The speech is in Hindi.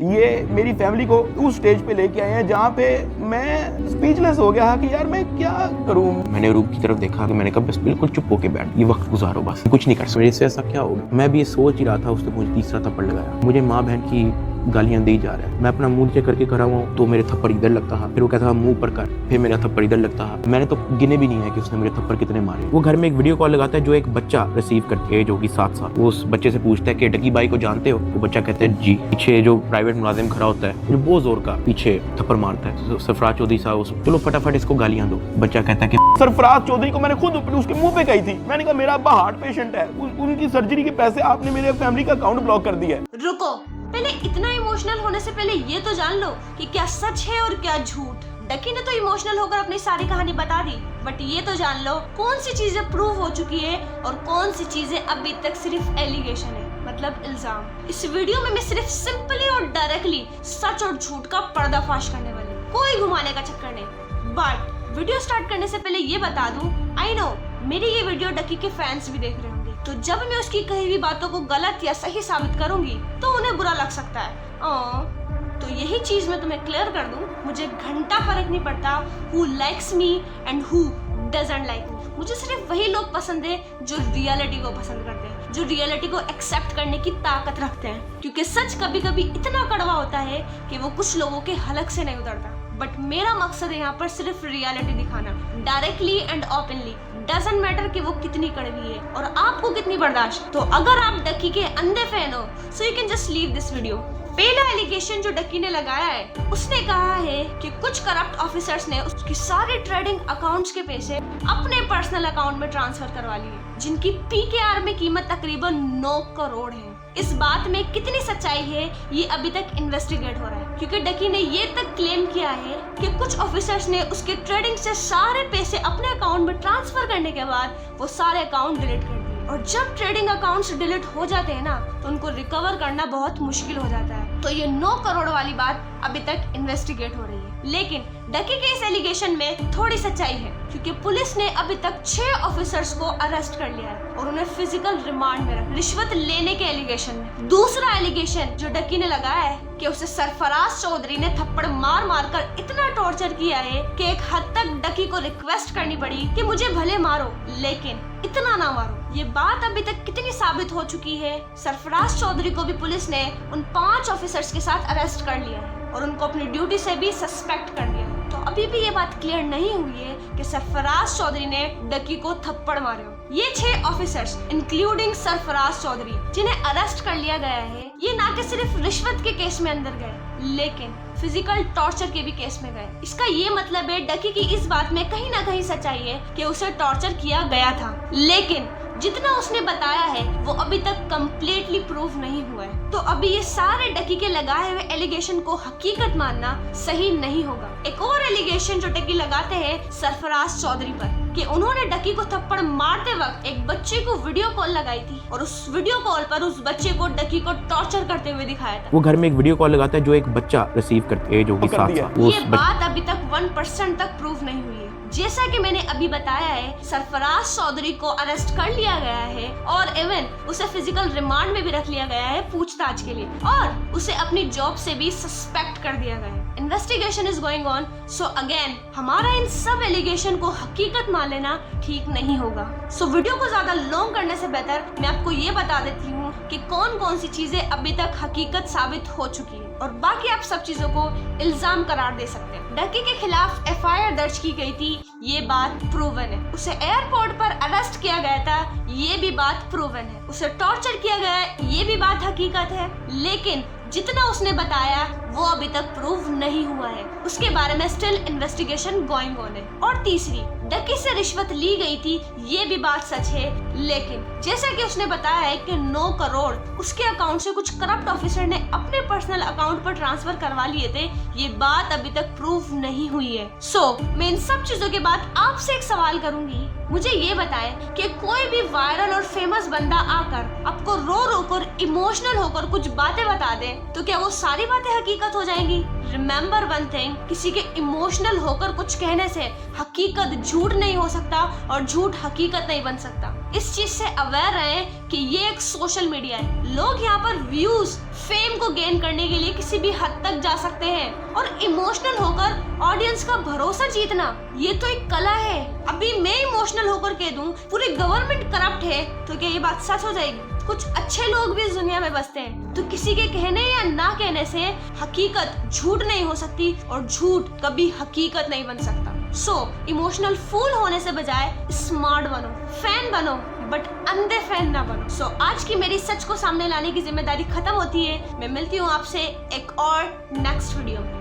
ये मेरी फैमिली को उस स्टेज पे लेके आए हैं जहाँ पे मैं स्पीचलेस हो गया कि यार मैं क्या करूँ। मैंने रूप की तरफ देखा कि मैंने कहा बस बिल्कुल चुप होके बैठ, ये वक्त गुजारो, बस कुछ नहीं कर सकते। मेरे से ऐसा क्या होगा। मैं भी ये सोच ही रहा था, उसने मुझे तीसरा थप्पड़ लगाया। मुझे माँ बहन की गालियां दी जा रहा है। मैं अपना मुंह नीचे करके खड़ा हुआ तो मेरे थप्पड़ इधर लगता है, फिर वो कहता है मुंह ऊपर कर, फिर मेरा थप्पड़ इधर लगता है। मैंने तो गिने भी नहीं है कि उसने मेरे थप्पड़ कितने मारे। वो घर में एक वीडियो कॉल लगाता है जो एक बच्चा रिसीव करती है, जो कि 7 साल। वो उस बच्चे से पूछता है कि डकी बाई को जानते हो? वो बच्चा कहता है जी। पीछे जो प्राइवेट मुलाजिम खड़ा होता है जो बहुत जोर का पीछे थप्पड़ मारता है। सरफराज चौधरी साहब, चलो फटाफट इसको गालियां दो। बच्चा कहता है कि सरफराज चौधरी को मैंने खुद उसके मुंह पे कही थी। मैंने कहा मेरा अब्बा हार्ट पेशेंट है, उनकी सर्जरी के पैसे आपने मेरे फैमिली का अकाउंट ब्लॉक कर दिया है। रुको, पहले इतना इमोशनल होने से पहले ये तो जान लो कि क्या सच है और क्या झूठ। डकी ने तो इमोशनल होकर अपनी सारी कहानी बता दी, बट ये तो जान लो कौन सी चीजें प्रूव हो चुकी है और कौन सी चीजें अभी तक सिर्फ एलिगेशन है, मतलब इल्जाम। इस वीडियो में मैं सिर्फ सिंपली और डायरेक्टली सच और झूठ का पर्दाफाश करने वाली हूँ, कोई घुमाने का चक्कर नहीं। बट वीडियो स्टार्ट करने से पहले ये बता दूं, आई नो मेरी ये वीडियो डकी के फैंस भी देख रहे होंगे, तो जब मैं उसकी कही हुई बातों को गलत या सही साबित करूंगी तो उन्हें बुरा लग सकता है। तो यही चीज मैं तुम्हें क्लियर कर दूं, मुझे घंटा फर्क नहीं पड़ता who likes me and who doesn't like me. मुझे सिर्फ वही लोग पसंद है जो रियलिटी को पसंद करते हैं, जो रियलिटी को एक्सेप्ट करने की ताकत रखते हैं, क्योंकि सच कभी कभी इतना कड़वा होता है कि वो कुछ लोगों के हलक से नहीं उतरता। बट मेरा मकसद है यहाँ पर सिर्फ रियलिटी दिखाना, directly and openly. Doesn't matter कि वो कितनी कड़वी है और आपको कितनी बर्दाश्त। तो अगर आप डकी के अंधे फैन हो so you can just leave this video. पहला एलिगेशन जो डकी ने लगाया है, उसने कहा है कि कुछ करप्ट ऑफिसर्स ने उसकी सारे ट्रेडिंग अकाउंट्स के पैसे अपने पर्सनल अकाउंट में ट्रांसफर करवा लिए, जिनकी पीकेआर में कीमत तकरीबन 9 करोड़ है। इस बात में कितनी सच्चाई है ये अभी तक इन्वेस्टिगेट हो रहा है, क्योंकि डकी ने ये तक क्लेम किया है कि कुछ ऑफिसर्स ने उसके ट्रेडिंग से सारे पैसे अपने अकाउंट में ट्रांसफर करने के बाद वो सारे अकाउंट डिलीट कर दिए। और जब ट्रेडिंग अकाउंट्स डिलीट हो जाते हैं ना, तो उनको रिकवर करना बहुत मुश्किल हो जाता है। तो ये 9 करोड़ वाली बात अभी तक इन्वेस्टिगेट हो रही है, लेकिन डकी के इस एलिगेशन में थोड़ी सच्चाई है, क्योंकि पुलिस ने अभी तक 6 ऑफिसर्स को अरेस्ट कर लिया है और उन्हें फिजिकल रिमांड में रखा, रिश्वत लेने के एलिगेशन में। दूसरा एलिगेशन जो डकी ने लगाया है कि उसे सरफराज चौधरी ने थप्पड़ मार मार कर इतना टॉर्चर किया है कि एक हद तक डकी को रिक्वेस्ट करनी पड़ी कि मुझे भले मारो लेकिन इतना ना मारो। ये बात अभी तक कितनी साबित हो चुकी है, सरफराज चौधरी को भी पुलिस ने उन 5 ऑफिसर्स के साथ अरेस्ट कर लिया है और उनको अपनी ड्यूटी से भी सस्पेक्ट कर दिया। तो अभी भी ये बात क्लियर नहीं हुई है कि सरफराज चौधरी ने डकी को थप्पड़ मारे हो। ये 6 ऑफिसर्स इंक्लूडिंग सरफराज चौधरी जिन्हें अरेस्ट कर लिया गया है, ये ना कि सिर्फ रिश्वत के केस में अंदर गए लेकिन फिजिकल टॉर्चर के भी केस में गए। इसका ये मतलब है डकी की इस बात में कहीं ना कहीं सच्चाई है कि उसे टॉर्चर किया गया था, लेकिन जितना उसने बताया है वो अभी तक कंप्लीटली प्रूव नहीं हुआ है। तो अभी ये सारे डकी के लगाए हुए एलिगेशन को हकीकत मानना सही नहीं होगा। एक और एलिगेशन जो डकी लगाते हैं सरफराज चौधरी पर कि उन्होंने डकी को थप्पड़ मारते वक्त एक बच्चे को वीडियो कॉल लगाई थी और उस वीडियो कॉल पर उस बच्चे को डकी को टॉर्चर करते हुए दिखाया था। वो घर में एक वीडियो कॉल लगाता है जो एक बच्चा रिसीव करती है, जो कि 7 साल। ये बात अभी तक 1% तक प्रूव नहीं हुई है। जैसा कि मैंने अभी बताया है, सरफराज चौधरी को अरेस्ट कर लिया गया है और इवन उसे फिजिकल रिमांड में भी रख लिया गया है पूछताछ के लिए, और उसे अपनी जॉब से भी सस्पेक्ट कर दिया गया है। Investigation is going on, so again हमारा इन सब एलिगेशन को हकीकत मान लेना ठीक नहीं होगा। सो वीडियो को ज्यादा लॉन्ग करने से बेहतर मैं आपको ये बता देती हूँ कि कौन कौन सी चीजें अभी तक हकीकत साबित हो चुकी है और बाकी आप सब चीजों को इल्जाम करार दे सकते हैं। डकी के खिलाफ FIR दर्ज की गई थी, ये बात प्रूवन है। उसे एयरपोर्ट पर अरेस्ट किया गया था, ये भी बात प्रूवन है। उसे टॉर्चर किया गया है, ये भी बात हकीकत है, लेकिन जितना उसने बताया वो अभी तक प्रूव नहीं हुआ है। उसके बारे में स्टिल इन्वेस्टिगेशन गोइंग ऑन है। और तीसरी, डकी से रिश्वत ली गई थी, ये भी बात सच है, लेकिन जैसा कि उसने बताया है कि 9 करोड़ उसके अकाउंट से कुछ करप्ट ऑफिसर ने अपने पर्सनल अकाउंट पर ट्रांसफर करवा लिए थे, ये बात अभी तक प्रूव नहीं हुई है। सो मैं इन सब चीजों के बाद आपसे एक सवाल करूंगी, मुझे ये बताएं कि कोई भी वायरल और फेमस बंदा आकर आपको रो रो कर इमोशनल होकर कुछ बातें बता दे, तो क्या वो सारी बातें हकीकत हो जाएंगी? रिमेम्बर वन थिंग, किसी के इमोशनल होकर कुछ कहने से हकीकत झूठ नहीं हो सकता और झूठ हकीकत नहीं बन सकता। इस चीज से अवेयर रहें कि ये एक सोशल मीडिया है। लोग यहाँ पर व्यूज, फेम को गेन करने के लिए किसी भी हद तक जा सकते हैं और इमोशनल होकर ऑडियंस का भरोसा जीतना ये तो एक कला है। अभी मैं इमोशनल होकर कह दूं पूरी गवर्नमेंट करप्ट है तो क्या ये बात सच हो जाएगी? कुछ अच्छे लोग भी इस दुनिया में बसते हैं, तो किसी के कहने या ना कहने से हकीकत झूठ नहीं हो सकती और झूठ कभी हकीकत नहीं बन सकता। सो इमोशनल फूल होने से बजाय स्मार्ट बनो, फैन बनो, बट अंधे फैन ना बनो। सो आज की मेरी सच को सामने लाने की जिम्मेदारी खत्म होती है। मैं मिलती हूँ आपसे एक और नेक्स्ट वीडियो में।